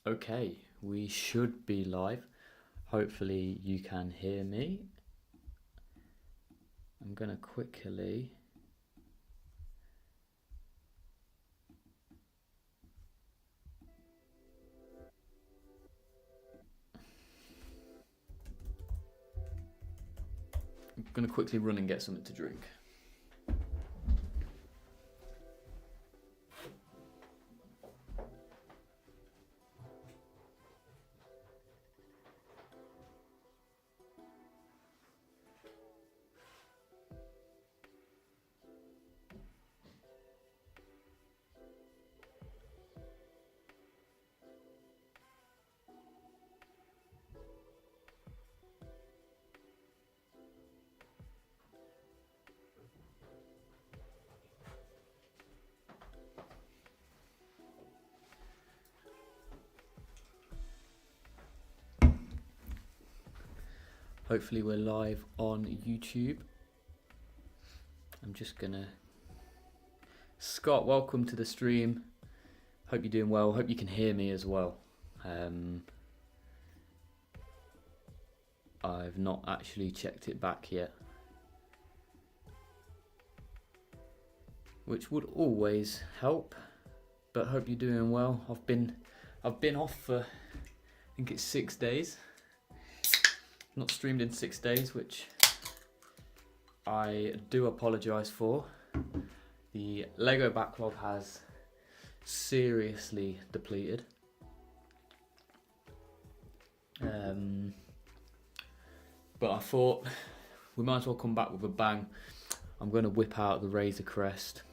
Okay, we should be live. Hopefully you can hear me. I'm gonna quickly run and get something to drink. Hopefully we're live on YouTube. I'm just gonna... Scott, welcome to the stream. Hope you're doing well. Hope you can hear me as well. I've not actually checked it back yet, which would always help, but hope you're doing well. I've been off for, I think it's 6 days. Not streamed in 6 days, which I do apologise for. The Lego backlog has seriously depleted. But I thought we might as well come back with a bang. I'm going to whip out the Razor Crest.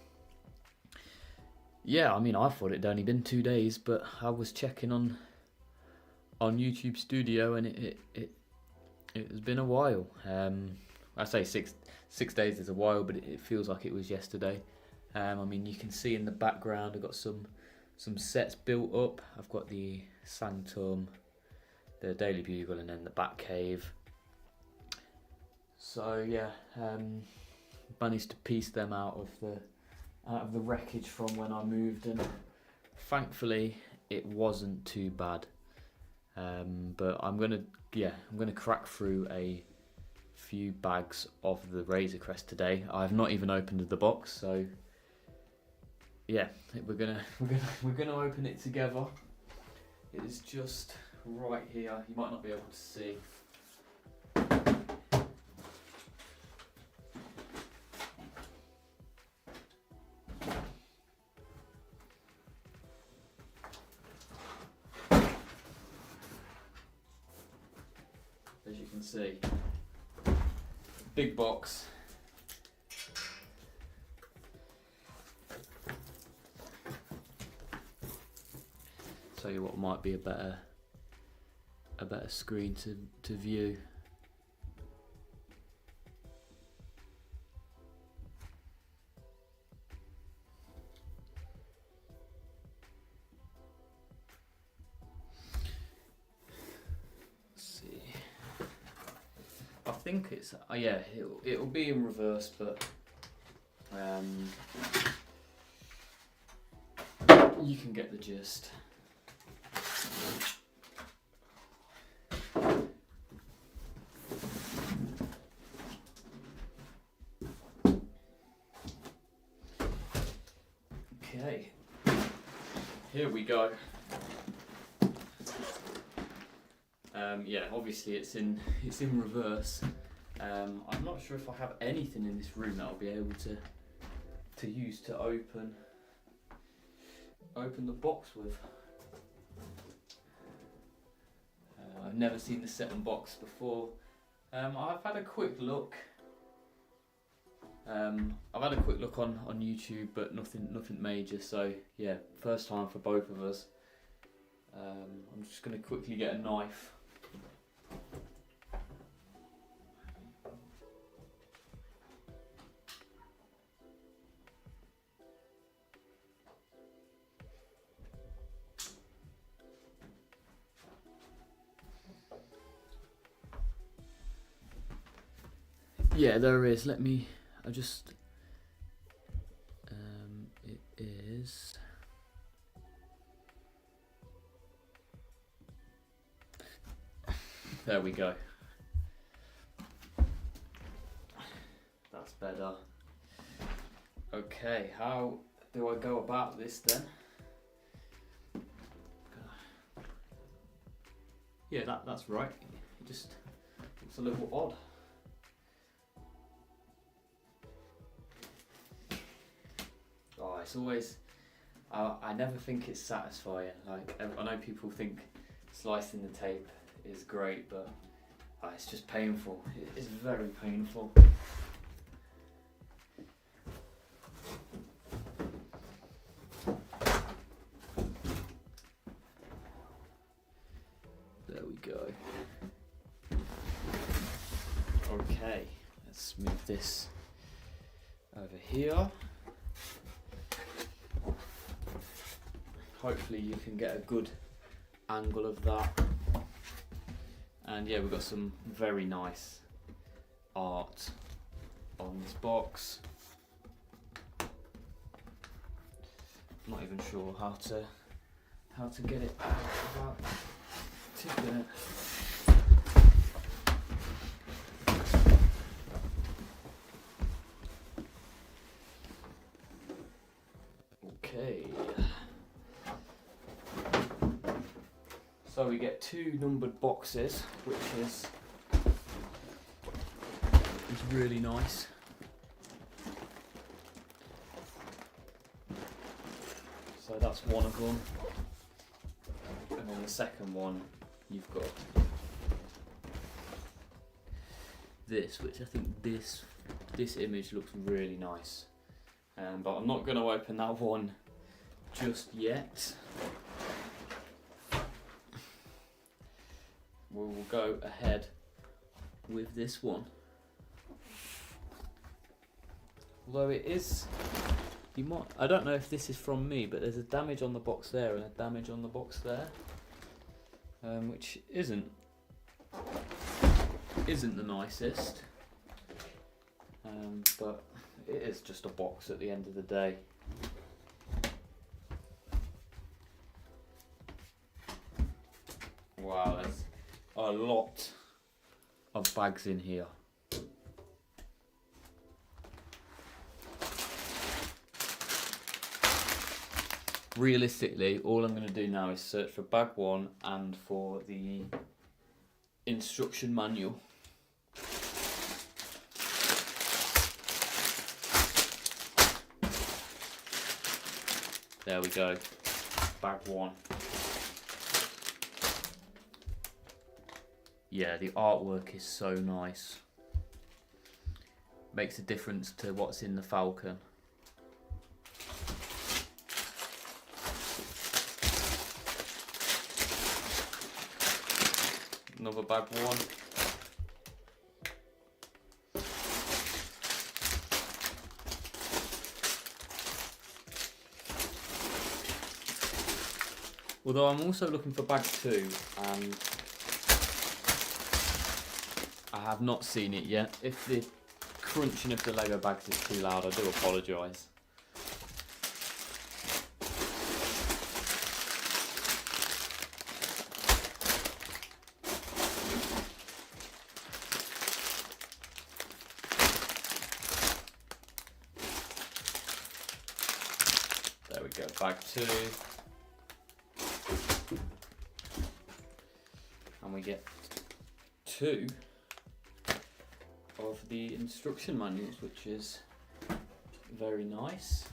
Yeah, I mean, I thought it'd only been 2 days, but I was checking on YouTube Studio, and it has been a while. I say six days is a while, but it feels like it was yesterday. I mean, you can see in the background I've got some sets built up. I've got the Sanctum, the Daily Bugle, and then the Batcave. So yeah, managed to piece them out of the wreckage from when I moved, and thankfully it wasn't too bad. But I'm gonna crack through a few bags of the Razor Crest today. I've not even opened the box, so yeah, we're gonna open it together. It is just right here. You might not be able to see. As you can see, big box. Tell you what might be a better screen to view. I think it's yeah, it'll be in reverse, but you can get the gist. Okay, here we go. Yeah, obviously it's in reverse. I'm not sure if I have anything in this room that I'll be able to use to open the box with. I've never seen the set unboxed before. I've had a quick look. I've had a quick look on YouTube, but nothing major. So yeah, first time for both of us. I'm just going to quickly get a knife. Yeah, there is. Let me. I just. It is. There we go. That's better. Okay, how do I go about this then? Yeah, that's right. It just looks a little odd. Oh, it's always, I never think it's satisfying. Like, I know people think slicing the tape is great, but it's just painful. It's very painful. There we go. Okay, let's move this over here. Hopefully you can get a good angle of that. And yeah, we've got some very nice art on this box. I'm not even sure how to get it out without tipping it. Okay. So we get 2 numbered boxes, which is really nice. So that's one of them. And on the second one, you've got this, which I think this image looks really nice. But I'm not going to open that one just yet. We'll go ahead with this one. Although it is, I don't know if this is from me, but there's a damage on the box there and a damage on the box there, which isn't the nicest, but it is just a box at the end of the day. Wow, there's a lot of bags in here. Realistically, all I'm going to do now is search for bag 1 and for the instruction manual. There we go, bag 1. Yeah, the artwork is so nice. Makes a difference to what's in the Falcon. Another bag 1. Although I'm also looking for bag 2, and I have not seen it yet. If the crunching of the Lego bags is too loud, I do apologise. There we go, bag 2. And we get 2 of the instruction manuals, which is very nice.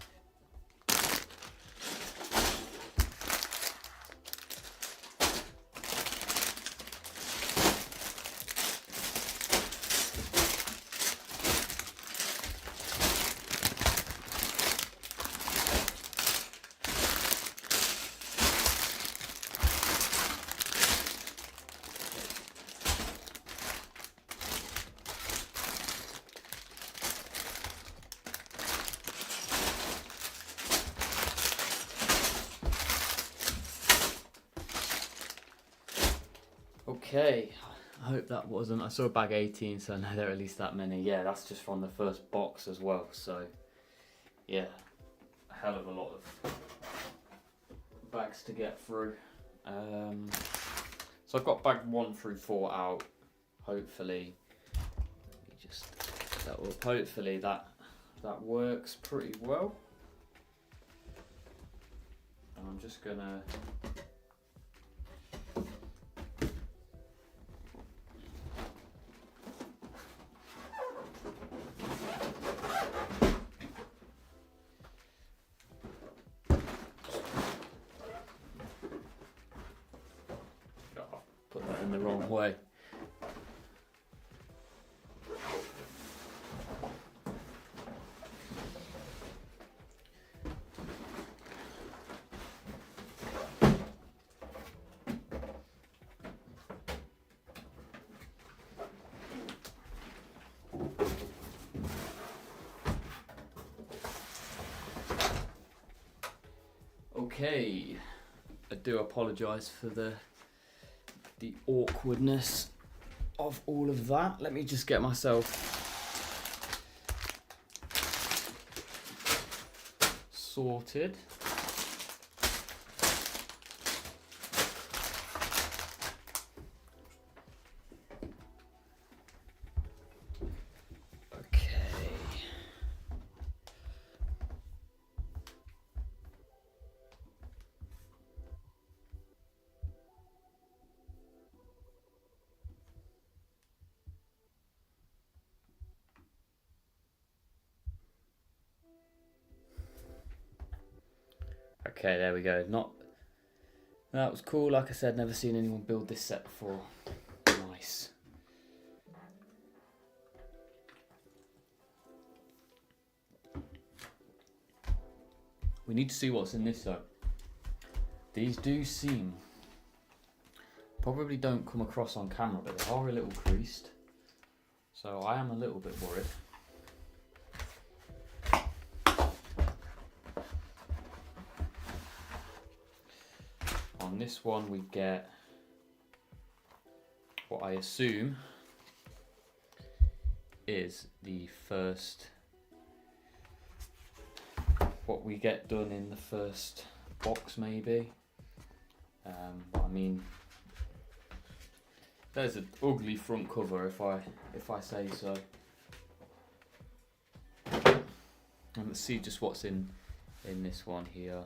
Okay, I hope that wasn't, I saw bag 18, so I know there are at least that many. Yeah, that's just from the first box as well, so yeah, a hell of a lot of bags to get through. So I've got bag 1 through 4 out. Hopefully, let me just pick that up. Hopefully that works pretty well. And I'm just gonna put that in the wrong way. Okay, I do apologise for the awkwardness of all of that. Let me just get myself sorted. Okay, there we go. That was cool. Like I said, never seen anyone build this set before. Nice. We need to see what's in this though. These do seem, probably don't come across on camera, but they are a little creased. So I am a little bit worried. On this one we get what I assume is the first, what we get done in the first box maybe. But I mean, there's an ugly front cover if I say so. And let's see just what's in this one here.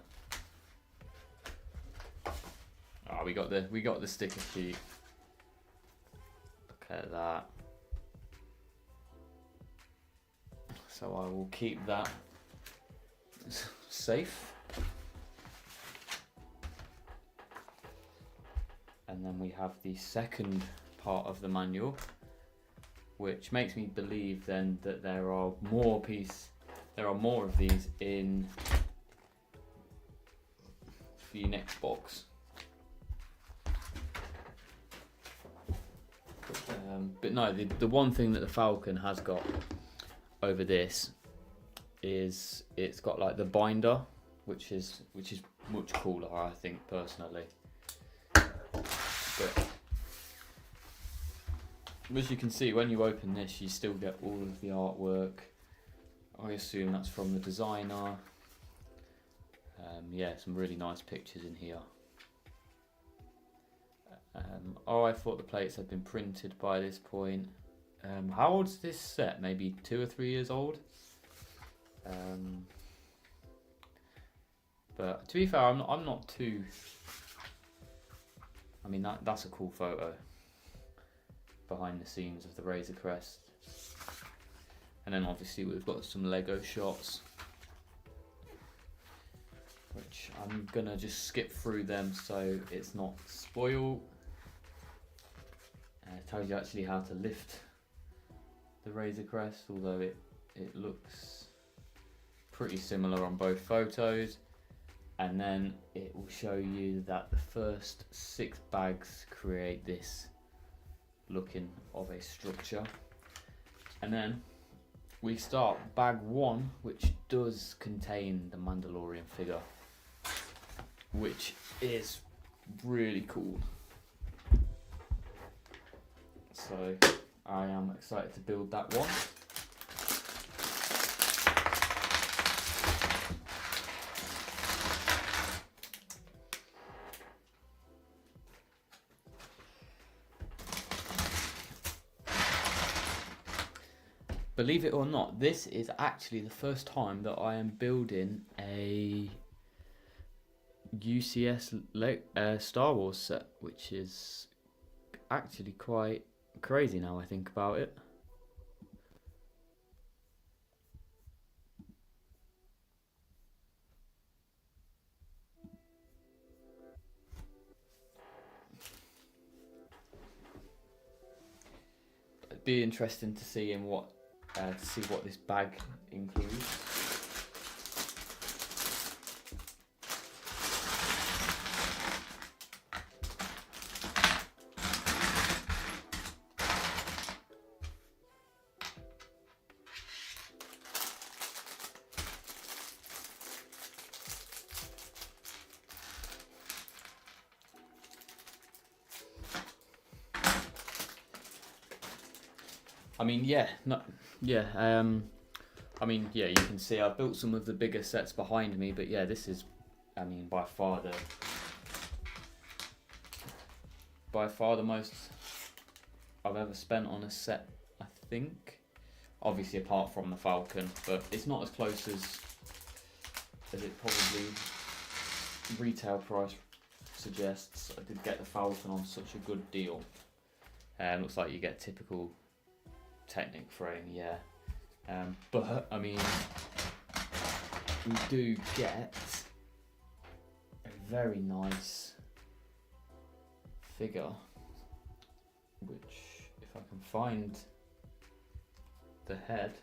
Oh, we got the sticker sheet. Look at that. So I will keep that safe. And then we have the second part of the manual, which makes me believe then that there are more of these in the next box. But no, the one thing that the Falcon has got over this is it's got like the binder, which is much cooler, I think personally. But as you can see, when you open this, you still get all of the artwork. I assume that's from the designer. Yeah, some really nice pictures in here. Oh, I thought the plates had been printed by this point. How old is this set? Maybe 2 or 3 years old. But to be fair, I'm not too. I mean, that's a cool photo behind the scenes of the Razor Crest. And then obviously we've got some Lego shots, which I'm gonna just skip through them so it's not spoiled. It tells you actually how to lift the Razor Crest, although it looks pretty similar on both photos. And then it will show you that the first 6 bags create this looking of a structure. And then we start bag 1, which does contain the Mandalorian figure, which is really cool. So I am excited to build that one. believe it or not, this is actually the first time that I am building a UCS Star Wars set, which is actually quite crazy now I think about it. It'd be interesting to see what this bag includes. I mean, you can see I've built some of the bigger sets behind me, but yeah, this is, I mean, by far the most I've ever spent on a set, I think. Obviously, apart from the Falcon, but it's not as close as it probably retail price suggests. I did get the Falcon on such a good deal. Looks like you get typical Technic frame, yeah. But I mean, we do get a very nice figure, which, if I can find the head,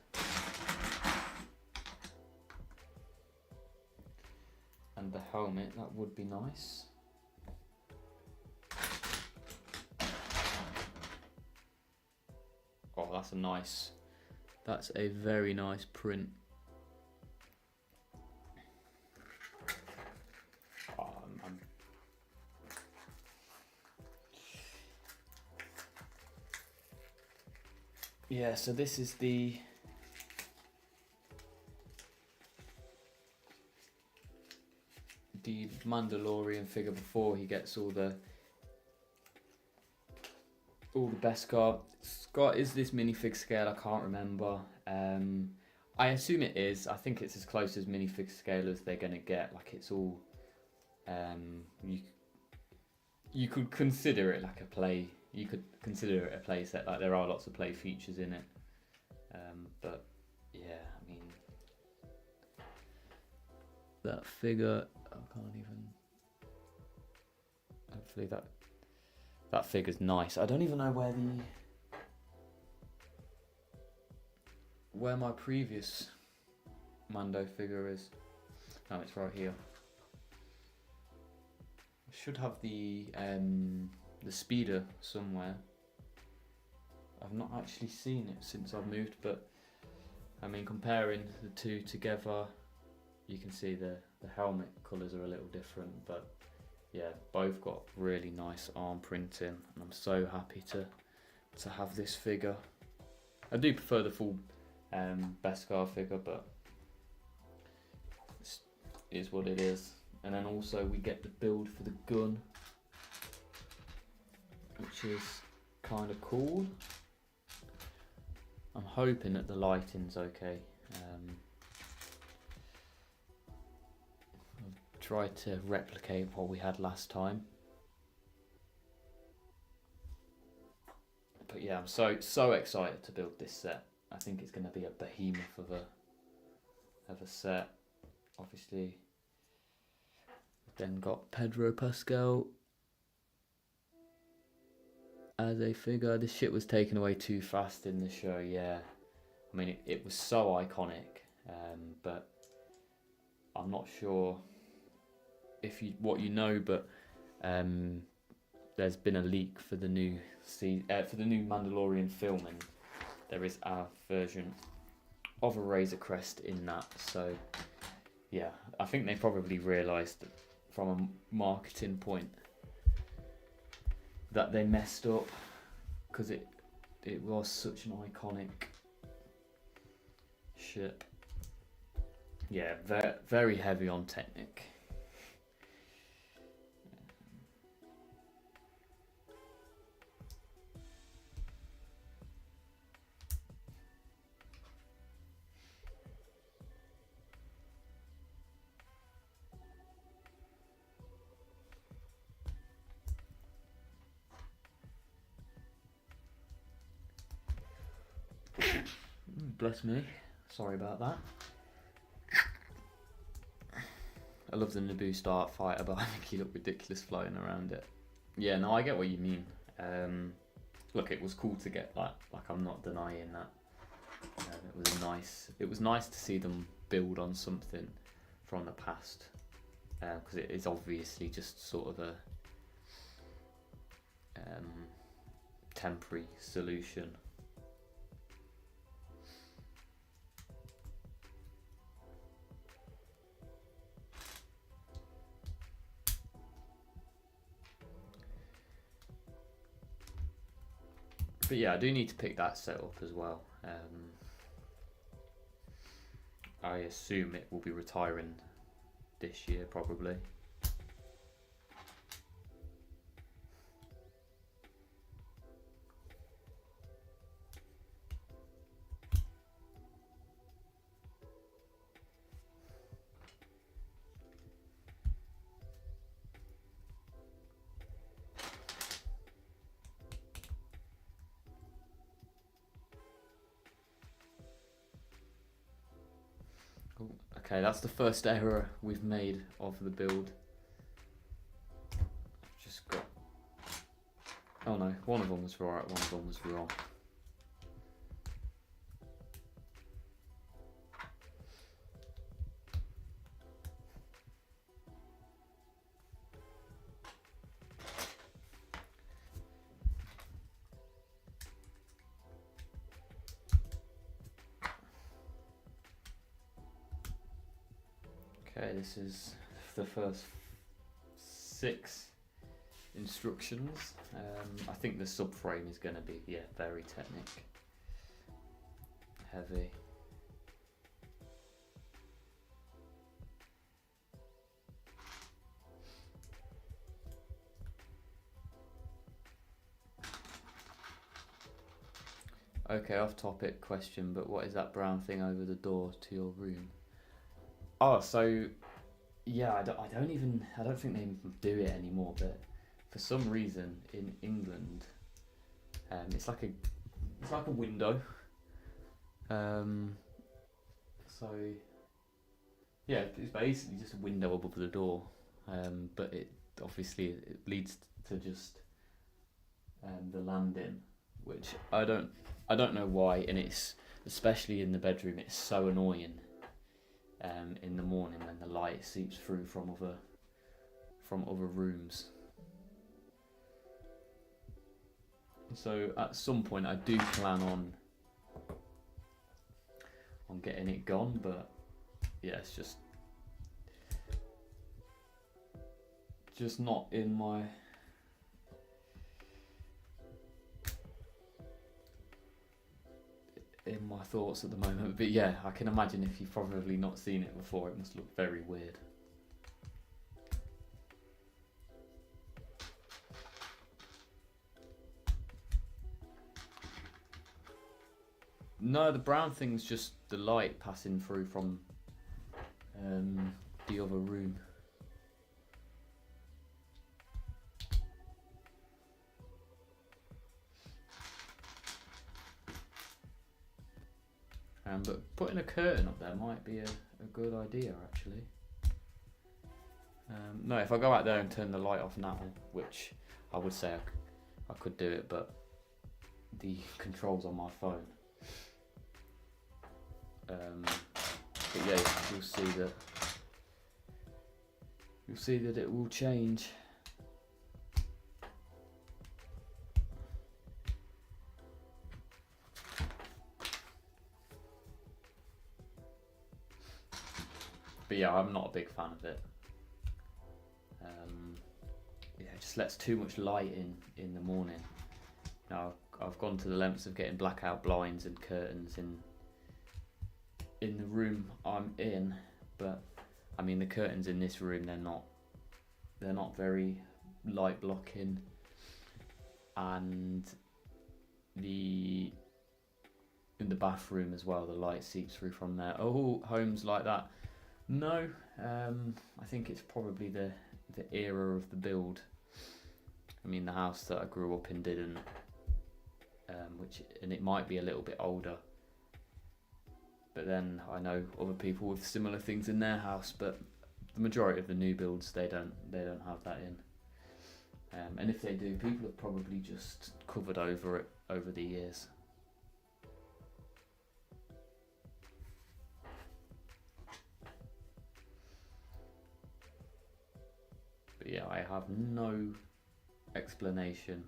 and the helmet, that would be nice. Oh, that's a very nice print. Oh, yeah, so this is the Mandalorian figure before he gets all the Beskar. Scott, is this minifig scale? I can't remember. I assume it is. I think it's as close as minifig scale as they're gonna get. Like, it's all. You could consider it like a play. You could consider it a play set. Like, there are lots of play features in it. But yeah, I mean, that figure. I can't even. Hopefully that figure's nice. I don't even know where my previous Mando figure is. No, it's right here. I should have the speeder somewhere. I've not actually seen it since I've moved, but I mean, comparing the two together, you can see the helmet colours are a little different, but yeah, both got really nice arm printing, and I'm so happy to have this figure. I do prefer the full Beskar figure, but it is what it is. And then also we get the build for the gun, which is kind of cool. I'm hoping that the lighting's okay. I've tried to replicate what we had last time. But yeah, I'm so excited to build this set. I think it's going to be a behemoth of a set. Obviously, then got Pedro Pascal as a figure. This shit was taken away too fast in the show. Yeah, I mean, it was so iconic, but I'm not sure if what you know, but there's been a leak for the new Mandalorian film, and there is our version of a Razor Crest in that. So yeah, I think they probably realised that from a marketing point that they messed up, because it was such an iconic ship. Yeah, very heavy on Technic. bless me. Sorry about that. I love the Naboo Start fighter, but I think he looked ridiculous floating around it. Yeah, no, I get what you mean. Look, it was cool to get that. Like, I'm not denying that. It was nice to see them build on something from the past, because it is obviously just sort of a temporary solution. But yeah, I do need to pick that set up as well. I assume it will be retiring this year, probably. Okay, that's the first error we've made of the build. Just got... Oh no, one of them was right, one of them was wrong. Okay, this is the first 6 instructions. I think the subframe is going to be, yeah, very technic, heavy. Okay, off topic question, but what is that brown thing over the door to your room? Oh, so yeah, I don't think they even do it anymore. But for some reason in England, it's like a window. So yeah, it's basically just a window above the door. But it leads to just the landing, which I don't know why, and it's especially in the bedroom. It's so annoying. In the morning when the light seeps through from other rooms. So at some point I do plan on getting it gone, but yeah, it's just not in my thoughts at the moment. But yeah, I can imagine if you've probably not seen it before, it must look very weird. No, the brown thing's just the light passing through from the other room. But putting a curtain up there might be a good idea, actually. No, if I go out there and turn the light off now, which I would say I could do it, but the controls on my phone. But yeah, you'll see that it will change. But yeah, I'm not a big fan of it. Yeah, it just lets too much light in the morning. Now I've gone to the lengths of getting blackout blinds and curtains in the room I'm in, but I mean the curtains in this room, they're not very light blocking, and in the bathroom as well, the light seeps through from there. Oh, homes like that. No, I think it's probably the era of the build. I mean, the house that I grew up in didn't, and it might be a little bit older. But then I know other people with similar things in their house, but the majority of the new builds, they don't have that in. And if they do, people have probably just covered over it over the years. But yeah, I have no explanation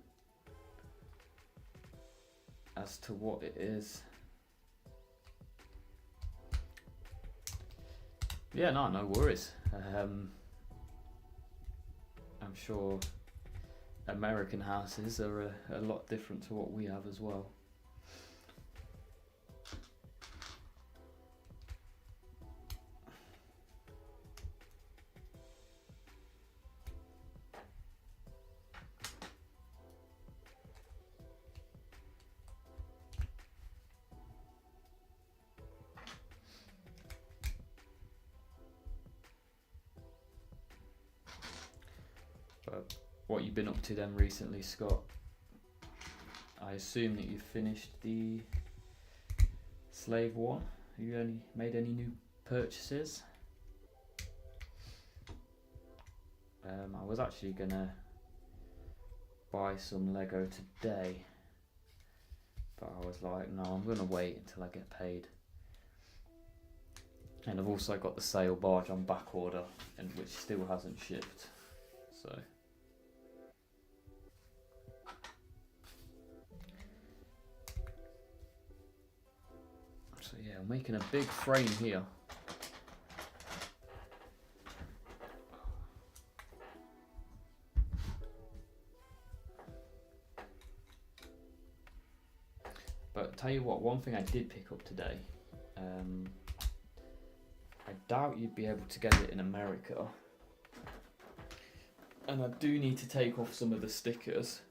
as to what it is. Yeah, no worries. I'm sure American houses are a lot different to what we have as well. But what you've been up to then recently, Scott? I assume that you've finished the Slave 1. Have you only made any new purchases? I was actually gonna buy some Lego today, but I was like, no, I'm gonna wait until I get paid. And I've also got the sail barge on back order, and which still hasn't shipped. So yeah, I'm making a big frame here. But tell you what, one thing I did pick up today, I doubt you'd be able to get it in America. And I do need to take off some of the stickers,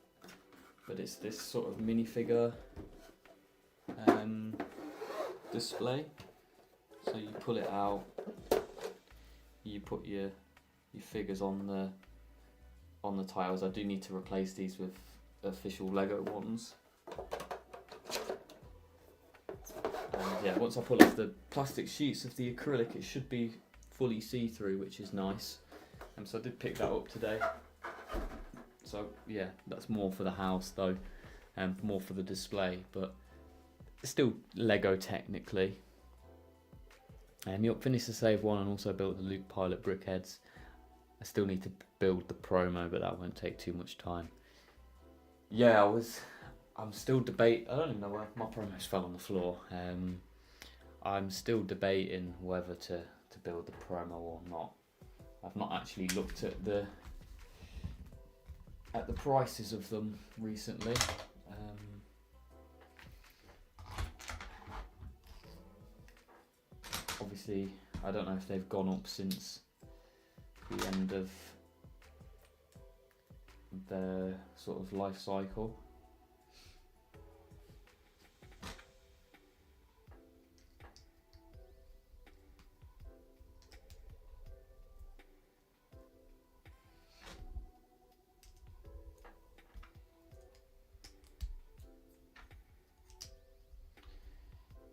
but it's this sort of minifigure display. So you pull it out, you put your figures on the tiles. I do need to replace these with official Lego ones. And yeah, once I pull off the plastic sheets of the acrylic, it should be fully see-through, which is nice. So I did pick that up today. So yeah, that's more for the house though, and more for the display, but it's still Lego technically. And you finished the Save 1 and also built the Luke Pilot brickheads. I still need to build the promo, but that won't take too much time. Yeah, I'm still debating. I don't even know where my promos fell on the floor. I'm still debating whether to build the promo or not. I've not actually looked at the prices of them recently. Obviously, I don't know if they've gone up since the end of their sort of life cycle.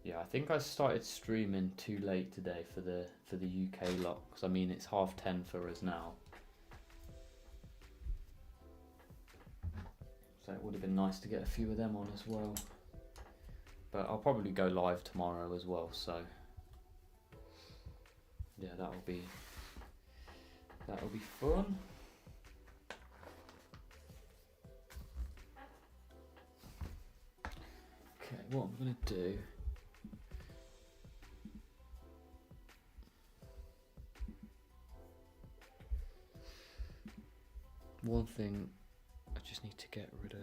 Yeah, I think I started streaming too late today for the UK lot, because I mean it's 10:30 for us now. So it would have been nice to get a few of them on as well. But I'll probably go live tomorrow as well, so yeah, that'll be fun. Okay, what I'm gonna do. One thing I just need to get rid of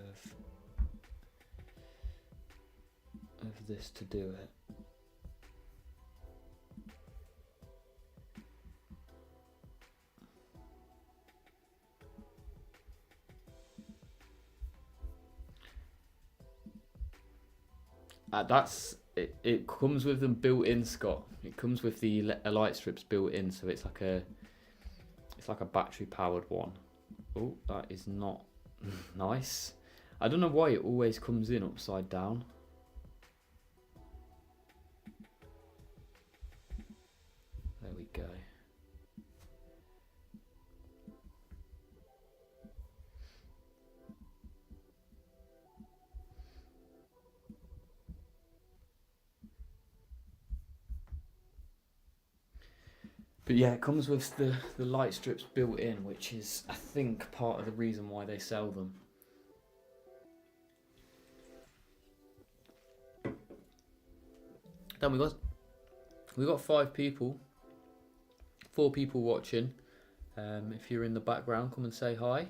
this to do it. It comes with them built in, Scott. It comes with the light strips built in, so it's like a battery powered one. Oh, that is not nice. I don't know why it always comes in upside down. But yeah, it comes with the light strips built in, which is, I think, part of the reason why they sell them. Then we got 5 people, 4 people watching. If you're in the background, come and say hi.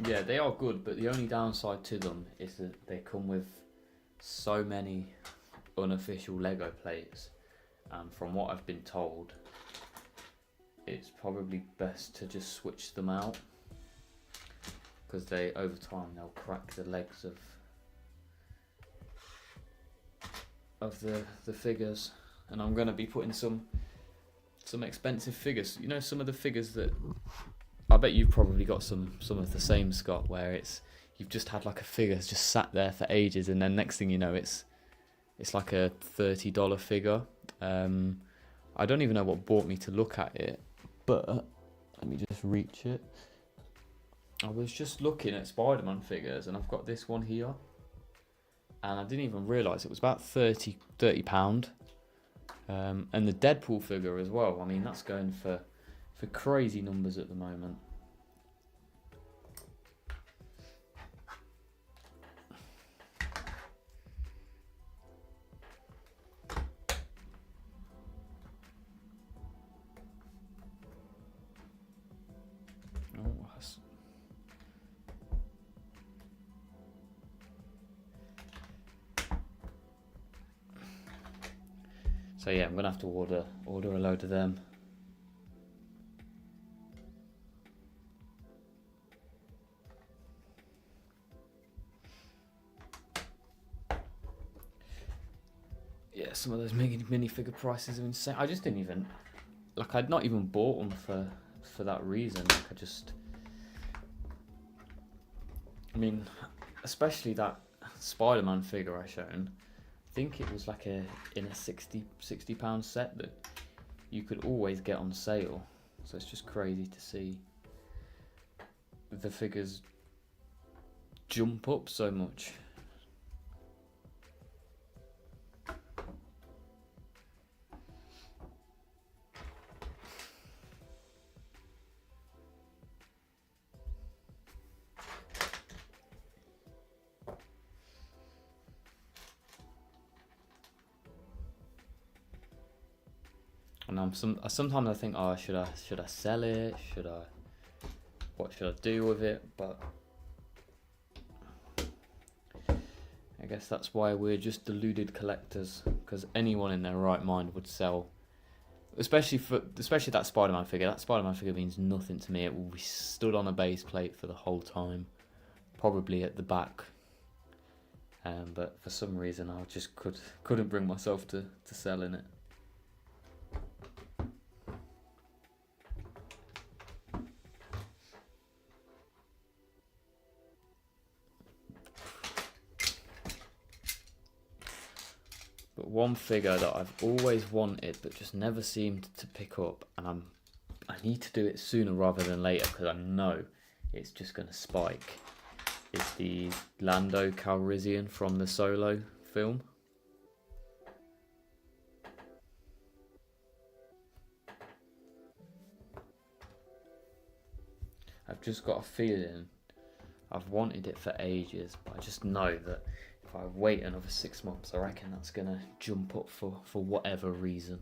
Yeah, they are good, but the only downside to them is that they come with so many unofficial Lego plates, and from what I've been told, it's probably best to just switch them out, because they, over time, they'll crack the legs of the figures. And I'm going to be putting some expensive figures. You know, some of the figures that I bet you've probably got some of the same, Scott, where you've just had like a figure just sat there for ages, and then next thing you know, it's like a $30 figure. I don't even know what brought me to look at it, but let me just reach it. I was just looking at Spider-Man figures, and I've got this one here, and I didn't even realise it was about £30. And the Deadpool figure as well. I mean, that's going for crazy numbers at the moment. So yeah, I'm gonna have to order a load of them. Yeah, some of those minifigure prices are insane. I just didn't even, like, I'd not even bought them for that reason. Like, I mean, especially that Spider-Man figure I shown. I think it was like in a £60 set that you could always get on sale. So it's just crazy to see the figures jump up so much. And sometimes I think, oh, should I sell it? What should I do with it? But I guess that's why we're just deluded collectors, because anyone in their right mind would sell, especially that Spider-Man figure. That Spider-Man figure means nothing to me. It will be stood on a base plate for the whole time, probably at the back. But for some reason, I just couldn't bring myself to selling it. But one figure that I've always wanted but just never seemed to pick up, and I need to do it sooner rather than later because I know it's just going to spike, is the Lando Calrissian from the Solo film. I've just got a feeling, I've wanted it for ages, but I just know that if I wait another 6 months, I reckon that's going to jump up for whatever reason.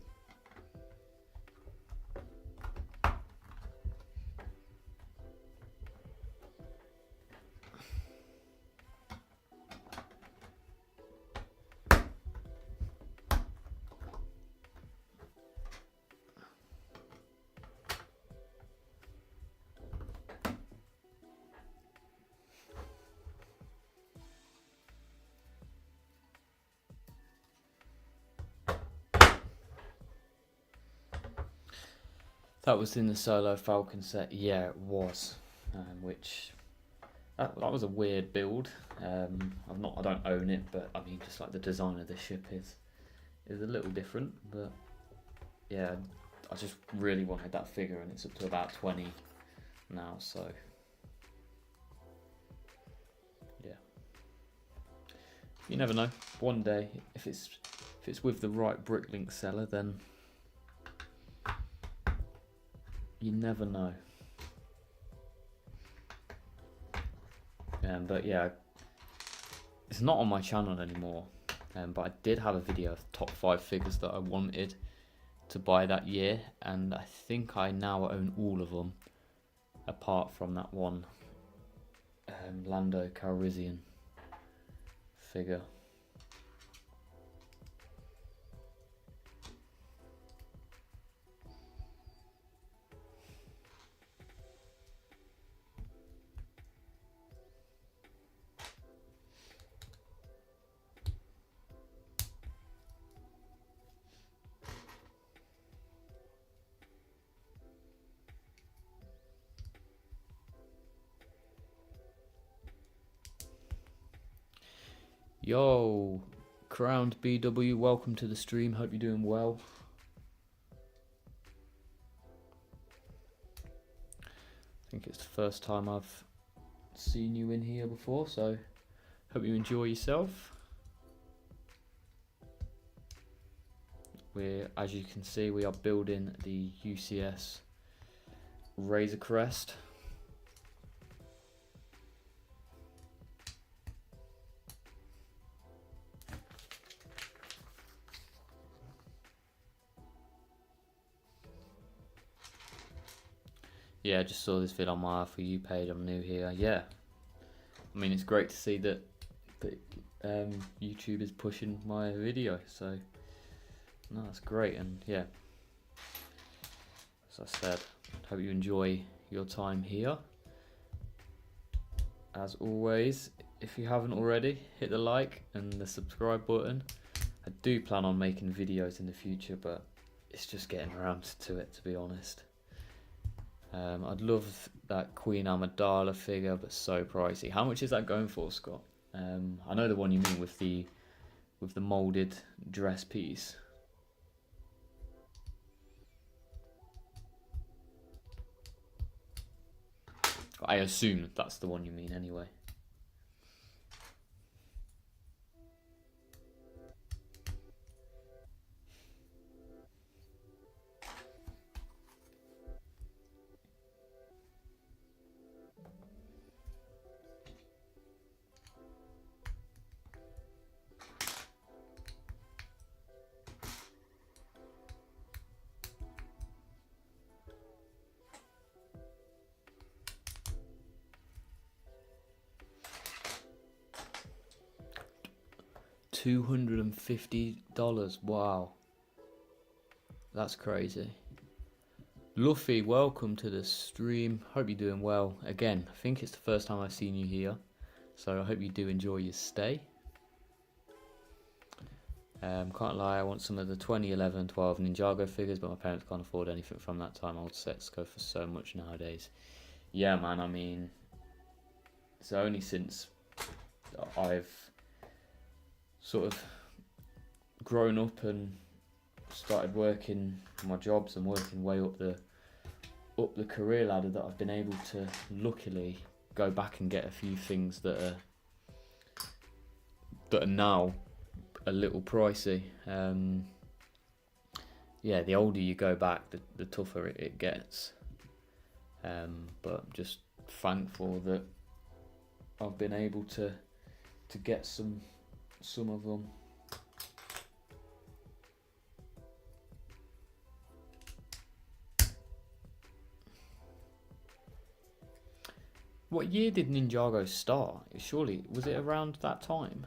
That was in the Solo Falcon set. Yeah, it was. Which that was a weird build. I don't own it, but I mean, just like the design of the ship is a little different. But yeah, I just really wanted that figure, and it's up to about 20 now, so yeah. You never know. One day, if it's with the right Bricklink seller, then you never know. But yeah, it's not on my channel anymore. But I did have a video of top 5 figures that I wanted to buy that year, and I think I now own all of them, apart from that one Lando Calrissian figure. Yo, Crowned BW, welcome to the stream. Hope you're doing well. I think it's the first time I've seen you in here before, so hope you enjoy yourself. As you can see, we are building the UCS Razor Crest. Yeah, I just saw this vid on my For You page. I'm new here. Yeah, I mean, it's great to see that YouTube is pushing my video. So no, that's great. And yeah, as I said, hope you enjoy your time here. As always, if you haven't already, hit the like and the subscribe button. I do plan on making videos in the future, but it's just getting around to it, to be honest. I'd love that Queen Amidala figure, but so pricey. How much is that going for, Scott? I know the one you mean with the molded dress piece. I assume that's the one you mean anyway. $250. Wow, that's crazy. Luffy, welcome to the stream. Hope you're doing well. Again, I think it's the first time I've seen you here, so I hope you do enjoy your stay. Can't lie, I want some of the 2011, 12 Ninjago figures, but my parents can't afford anything from that time. Old sets go for so much nowadays. Yeah, man, I mean, it's only since I've sort of grown up and started working my jobs and working way up the career ladder that I've been able to luckily go back and get a few things that are now a little pricey. Yeah, the older you go back, the tougher it gets. But I'm just thankful that I've been able to get some of them. What year did Ninjago start? Surely, was it around that time?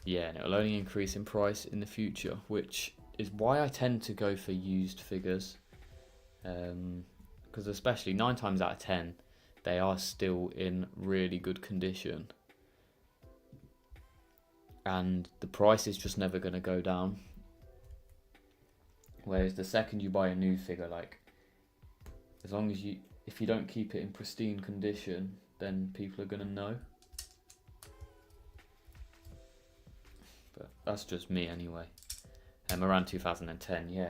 Yeah, and it'll only increase in price in the future, which is why I tend to go for used figures. Because especially 9 times out of 10, they are still in really good condition. And the price is just never going to go down. Whereas the second you buy a new figure, like, as long as if you don't keep it in pristine condition, then people are going to know. but that's just me anyway. Around 2010, yeah.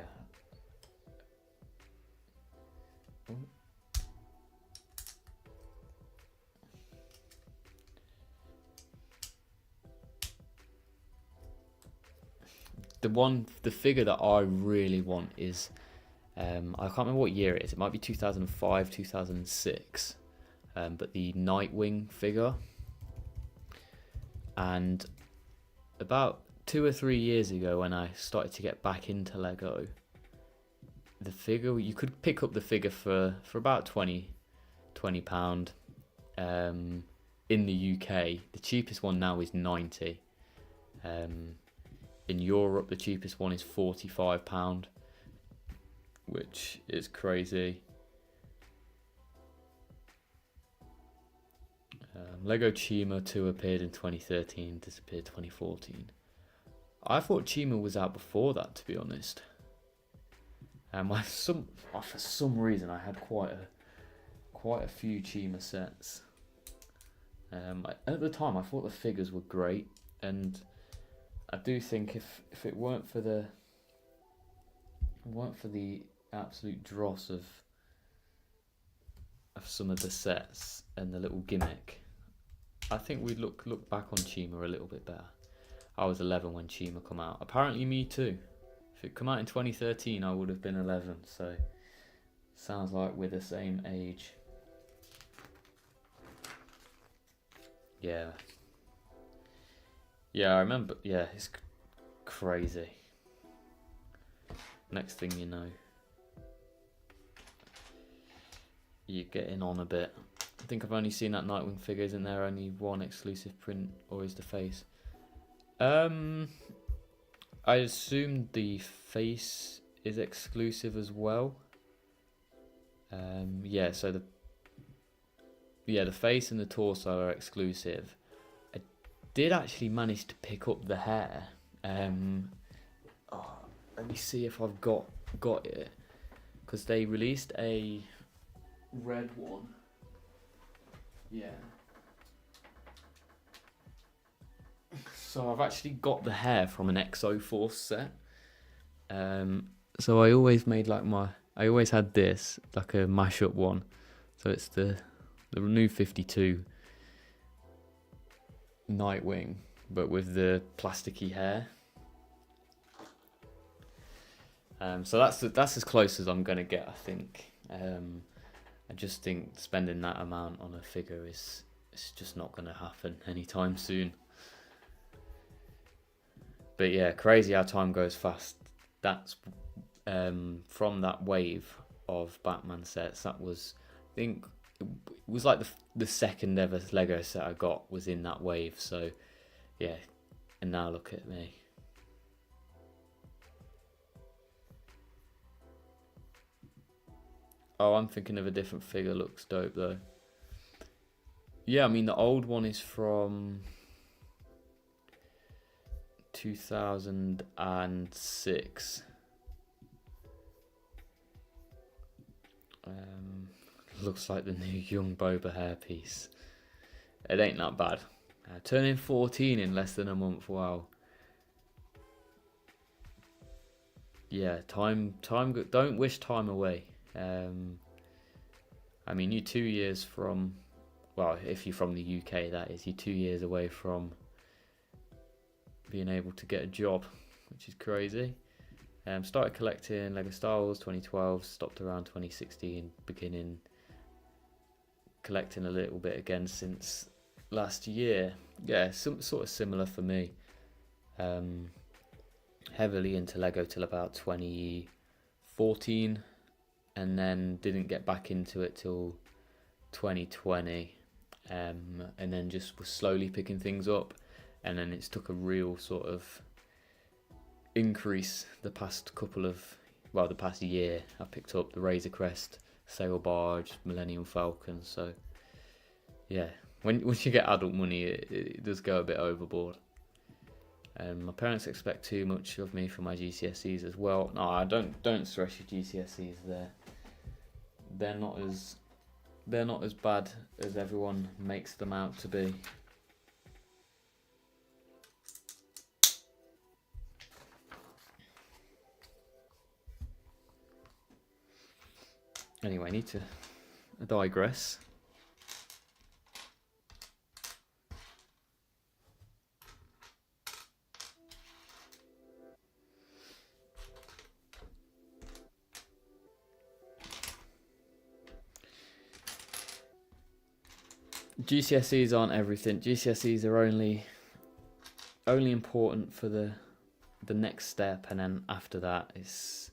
The figure that I really want is, I can't remember what year it is. It might be 2005, 2006. But the Nightwing figure. And about 2 or 3 years ago, when I started to get back into Lego, the figure, you could pick up the figure for about £20. In the UK, the cheapest one now is 90. In Europe, the cheapest one is £45, which is crazy. Lego Chima 2 appeared in 2013, disappeared 2014. I thought Chima was out before that, to be honest. For some reason, I had quite a few Chima sets. At the time, I thought the figures were great, and I do think if it weren't for the absolute dross of some of the sets and the little gimmick, I think we'd look back on Chima a little bit better. I was 11 when Chima come out. Apparently me too. If it come out in 2013, I would have been 11, so sounds like we're the same age. Yeah. Yeah, I remember. Yeah, it's crazy. Next thing you know, you're getting on a bit. I think I've only seen that Nightwing figure. Isn't there only one exclusive print, or is the face? I assume the face is exclusive as well. Yeah, so the face and the torso are exclusive. I did actually manage to pick up the hair. Let me see if I've got it, because they released a red one. Yeah. So I've actually got the hair from an Exo Force set. So I always made I always had this, like a mashup one. So it's the new 52 Nightwing, but with the plasticky hair. So that's as close as I'm gonna get, I think. I just think spending that amount on a figure it's just not gonna happen anytime soon. But yeah, crazy how time goes fast. That's from that wave of Batman sets. That was, I think, it was like the second ever Lego set I got was in that wave. So yeah, and now look at me. Oh, I'm thinking of a different figure. Looks dope though. Yeah, I mean the old one is from 2006. Looks like the new young Boba hairpiece. It ain't that bad. Turning 14 in less than a month. Wow. Yeah, time. Don't wish time away. I mean, you're 2 years from, well, if you're from the UK, that is, you're 2 years away from being able to get a job, which is crazy. Started collecting Lego Star Wars 2012, stopped around 2016, beginning collecting a little bit again since last year. Yeah, sort of similar for me. Heavily into Lego till about 2014, and then didn't get back into it till 2020, and then just was slowly picking things up, and then it's took a real sort of increase the past year. I picked up the Razor Crest, Sail Barge, Millennium Falcon. So yeah, once you get adult money, it does go a bit overboard. My parents expect too much of me for my GCSEs as well. No, I don't stress your GCSEs. They're not as bad as everyone makes them out to be. Anyway, I need to digress. GCSEs aren't everything. GCSEs are only important for the next step, and then after that it's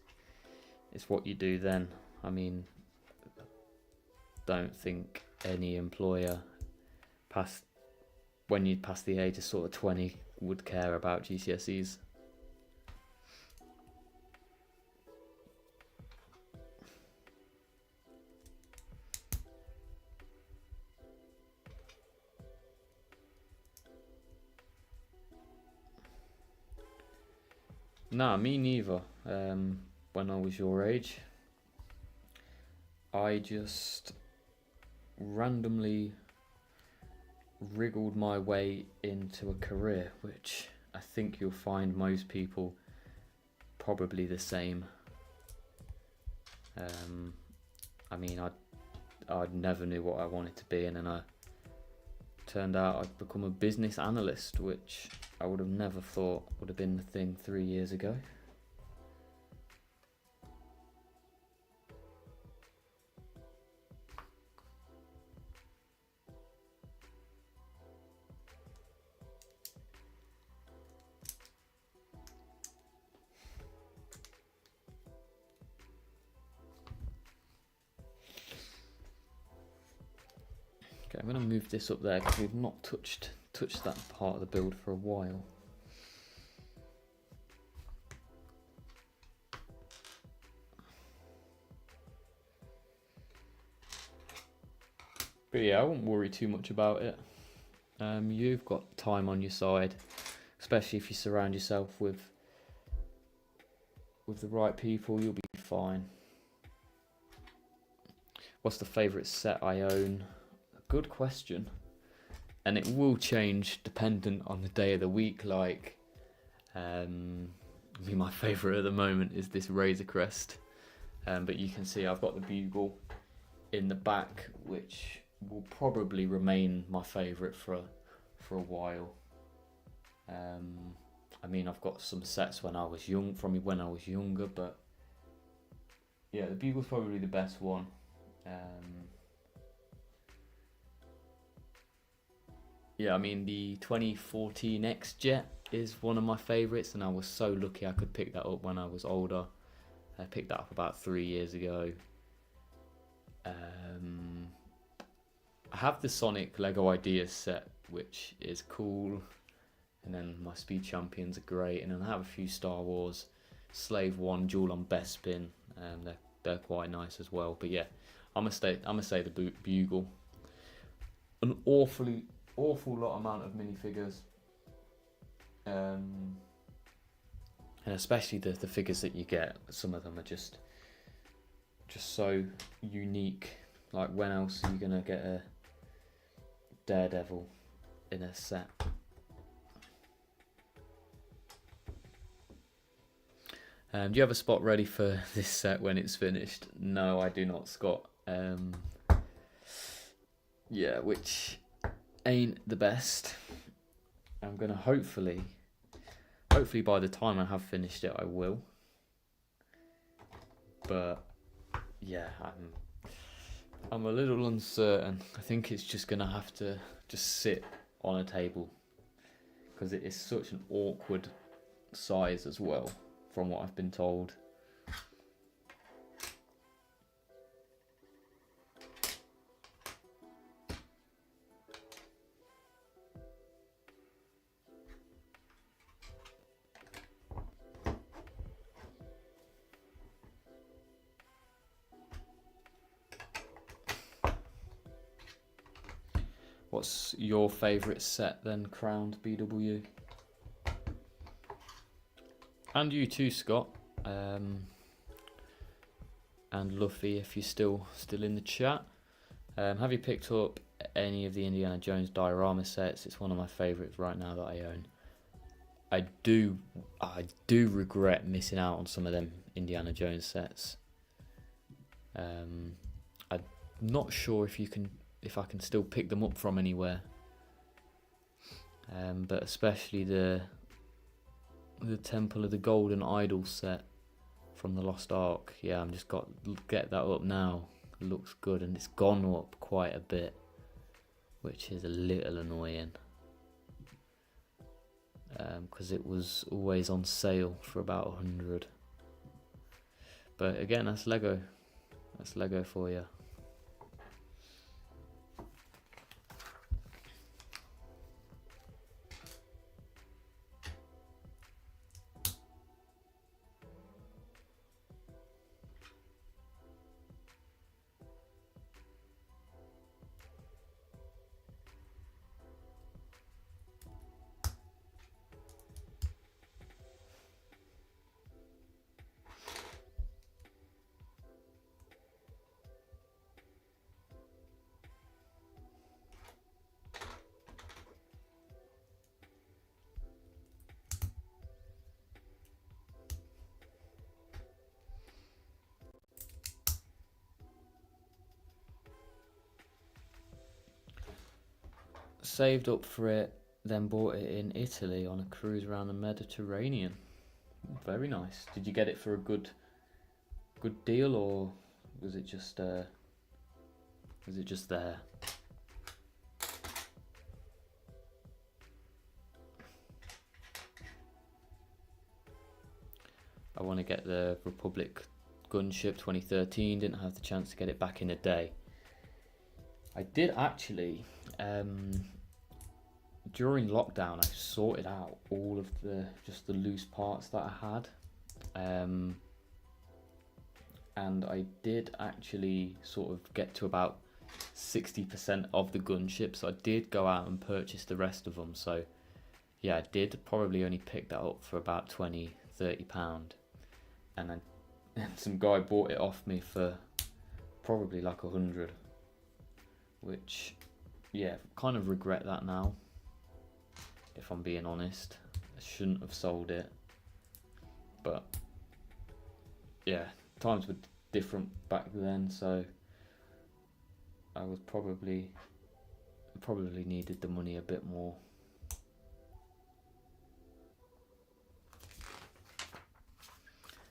what you do then. I mean, don't think any employer when you pass the age of sort of 20 would care about GCSEs. Nah, me neither. When I was your age, I just randomly wriggled my way into a career, which I think you'll find most people probably the same. I mean, I never knew what I wanted to be, and then I turned out I'd become a business analyst, which I would have never thought would have been the thing 3 years ago. Okay, I'm going to move this up there because we've not touched that part of the build for a while. But yeah, I won't worry too much about it. You've got time on your side, especially if you surround yourself with the right people, you'll be fine. What's the favourite set I own? Good question. And it will change dependent on the day of the week. Like, I mean, my favourite at the moment is this Razor Crest. But you can see I've got the bugle in the back, which will probably remain my favourite for a while. I mean, I've got some sets from when I was younger, but yeah, the bugle's probably the best one. Yeah, I mean, the 2014 X-Jet is one of my favourites, and I was so lucky I could pick that up when I was older. I picked that up about 3 years ago. I have the Sonic Lego Ideas set, which is cool, and then my Speed Champions are great, and then I have a few Star Wars Slave 1 dual on Bespin, and they're quite nice as well. But yeah, I'm gonna say the bugle. An awful lot amount of minifigures, and especially the figures that you get. Some of them are just so unique. Like, when else are you gonna get a Daredevil in a set? Do you have a spot ready for this set when it's finished? No, I do not, Scott. Yeah, which ain't the best. I'm gonna hopefully by the time I have finished it, I will. But yeah, I'm a little uncertain. I think it's just gonna have to just sit on a table, because it is such an awkward size as well, from what I've been told. What's your favourite set then, Crowned BW? And you too, Scott. And Luffy, if you're still in the chat. Have you picked up any of the Indiana Jones diorama sets? It's one of my favourites right now that I own. I do regret missing out on some of them Indiana Jones sets. I'm not sure if I can still pick them up from anywhere. But especially the Temple of the Golden Idol set from the Lost Ark. Yeah, I'm just got to get that up now. It looks good, and it's gone up quite a bit, which is a little annoying. Because it was always on sale for about 100. But again, that's Lego. That's Lego for you. Saved up for it, then bought it in Italy on a cruise around the Mediterranean. Very nice. Did you get it for a good deal, or was it just there? I want to get the Republic Gunship 2013. Didn't have the chance to get it back in a day. I did actually. During lockdown, I sorted out all of the loose parts that I had, and I did actually sort of get to about 60% of the gunship. So I did go out and purchase the rest of them. So yeah, I did probably only pick that up for about £20-30, and then some guy bought it off me for probably like 100, which, yeah, kind of regret that now, if I'm being honest. I shouldn't have sold it, but yeah, times were different back then, so I was probably needed the money a bit more.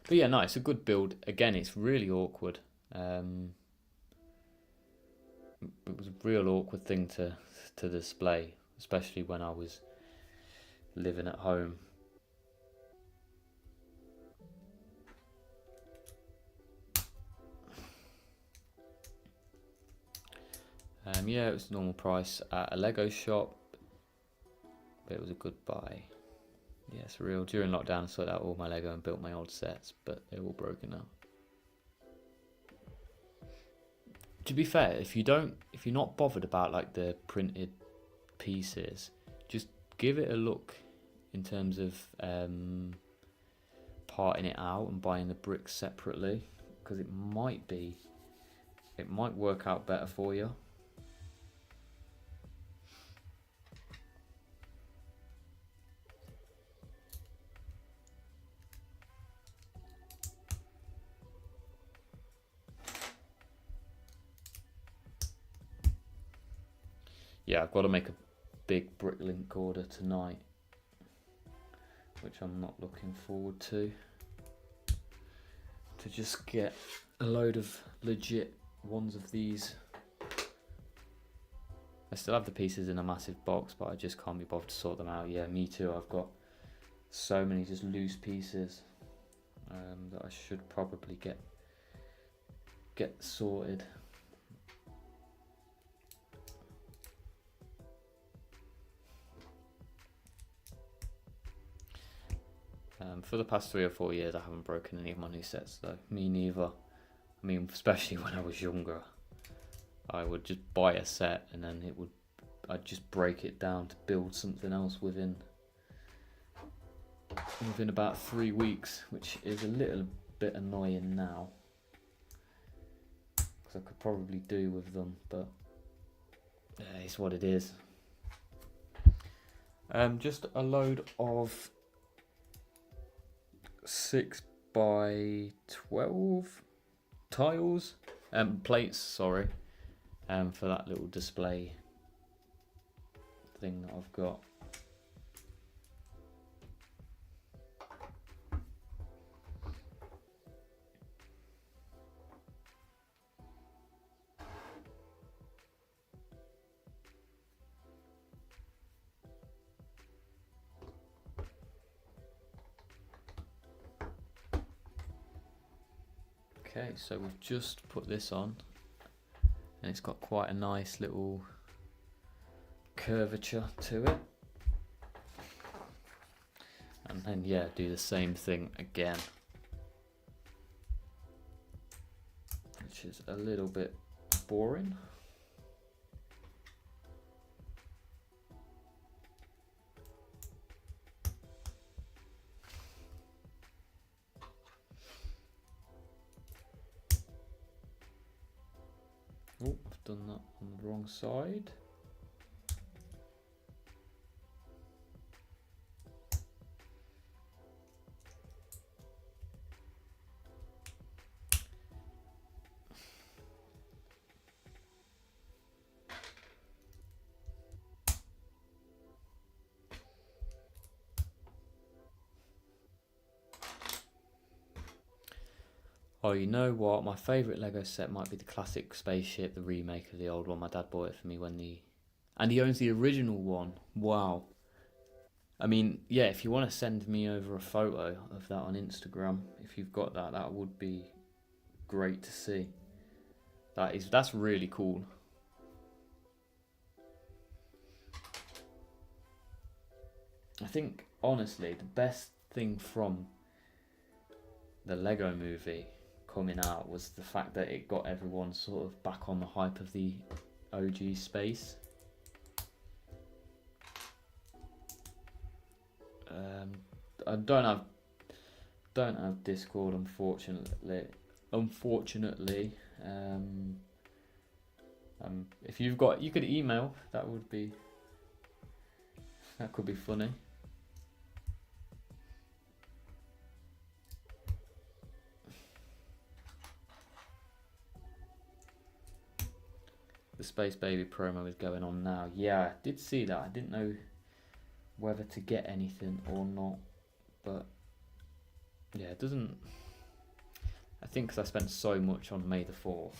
But yeah, no, it's a good build. Again, it's really awkward. It was a real awkward thing to display, especially when I was living at home. Yeah, it was normal price at a Lego shop, but it was a good buy. Yeah, it's real. During lockdown, I sorted out all my Lego and built my old sets, but they're all broken now. To be fair, if you're not bothered about like the printed pieces, just give it a look in terms of parting it out and buying the bricks separately, because it might work out better for you. Yeah, I've got to make a big bricklink order tonight, which I'm not looking forward to just get a load of legit ones of these. I still have the pieces in a massive box, but I just can't be bothered to sort them out. Yeah, me too. I've got so many just loose pieces that I should probably get sorted. For the past 3 or 4 years, I haven't broken any of my new sets, though. Me neither. I mean, especially when I was younger, I would just buy a set and then I'd just break it down to build something else within about 3 weeks, which is a little bit annoying now, because I could probably do with them, but it's what it is. Just a load of 6 by 12 tiles plates, sorry, for that little display thing that I've got. Okay, so we've just put this on, and it's got quite a nice little curvature to it. And then yeah, do the same thing again, which is a little bit boring. Oh, I've done that on the wrong side. Oh, you know what? My favourite Lego set might be the classic spaceship, the remake of the old one. My dad bought it for me and he owns the original one. Wow. I mean, yeah, if you want to send me over a photo of that on Instagram, if you've got that, that would be great to see. That's really cool. I think, honestly, the best thing from the Lego movie coming out was the fact that it got everyone sort of back on the hype of the OG space. I don't have Discord, unfortunately. If you've got, you could email. That could be funny. The Space Baby promo is going on now. Yeah, I did see that. I didn't know whether to get anything or not, but yeah, it doesn't. I think because I spent so much on May the 4th,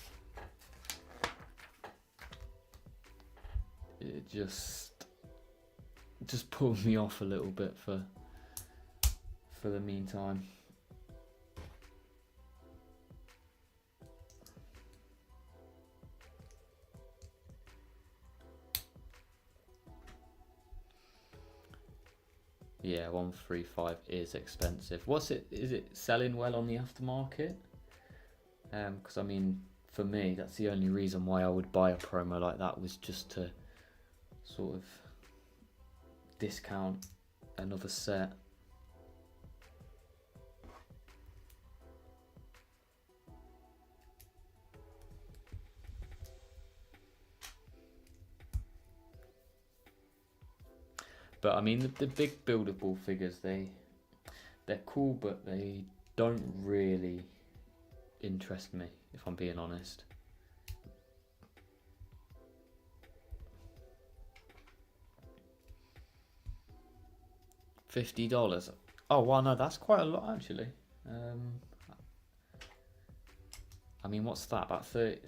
it just pulled me off a little bit for the meantime. Yeah, 135 is expensive. Is it selling well on the aftermarket? Because I mean, for me, that's the only reason why I would buy a promo like that, was just to sort of discount another set. But I mean, the big buildable figures, they're cool, but they don't really interest me, if I'm being honest. $50. Oh wow, no, that's quite a lot actually. I mean, what's that? About 30.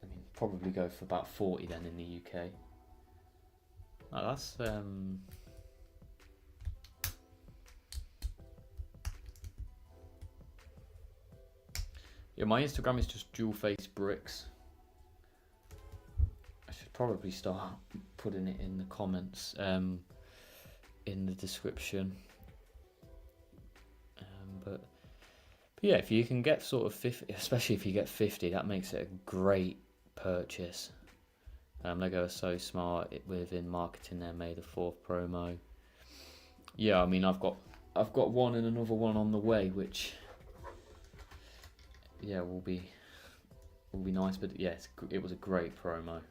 I mean, probably go for about 40 then in the UK. Oh, that's yeah, my Instagram is just Dualface bricks. I should probably start putting it in the comments, in the description. But yeah, if you can get sort of 50, especially if you get 50, that makes it a great purchase. Lego are so smart within marketing their May the 4th promo. Yeah, I mean, I've got one and another one on the way, which yeah will be nice. But yes, it was a great promo.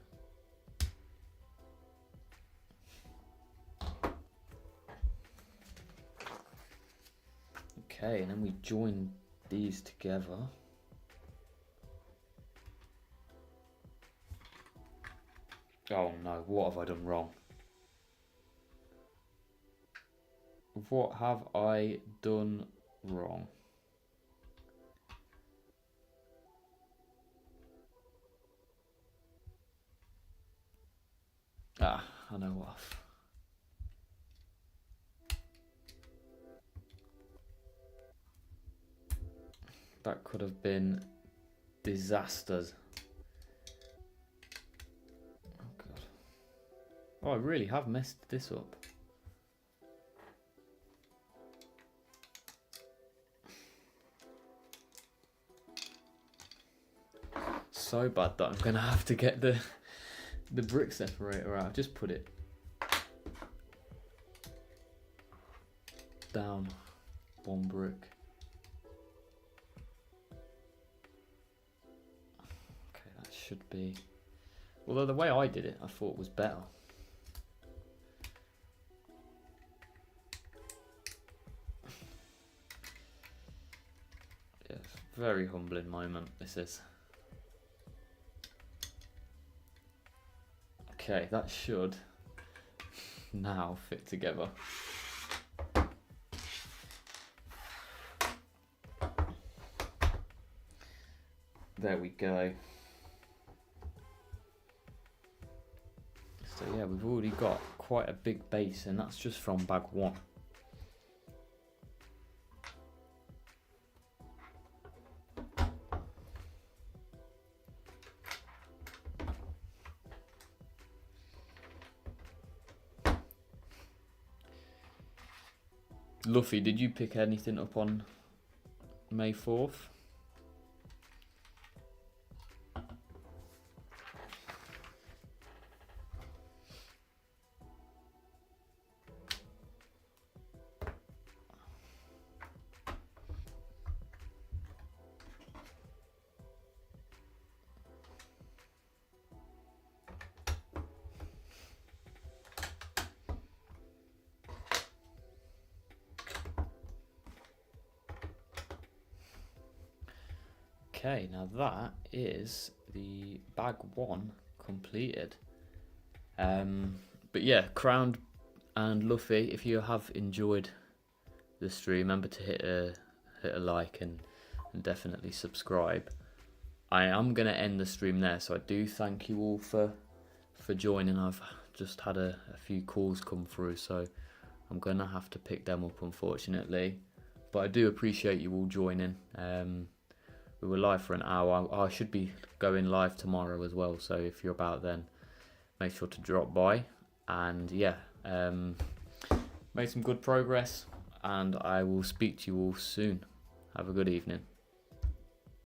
Okay, and then we join these together. Oh no, what have I done wrong? What have I done wrong? Ah, I know what. That could have been disasters. Oh god. Oh, I really have messed this up. So bad that I'm gonna have to get the brick separator out. Just put it down one brick. Okay, that should be. Although the way I did it, I thought was better. Yeah, very humbling moment this is. Okay, that should now fit together. There we go. So yeah, we've already got quite a big base, and that's just from bag one. Luffy, did you pick anything up on May 4th? Okay, now that is the bag one completed. But yeah, Crowned and Luffy, if you have enjoyed the stream, remember to hit a like and definitely subscribe. I am going to end the stream there, so I do thank you all for joining. I've just had a few calls come through, so I'm going to have to pick them up, unfortunately. But I do appreciate you all joining. We were live for an hour. I should be going live tomorrow as well, so if you're about then, make sure to drop by. And yeah, made some good progress, and I will speak to you all soon. Have a good evening.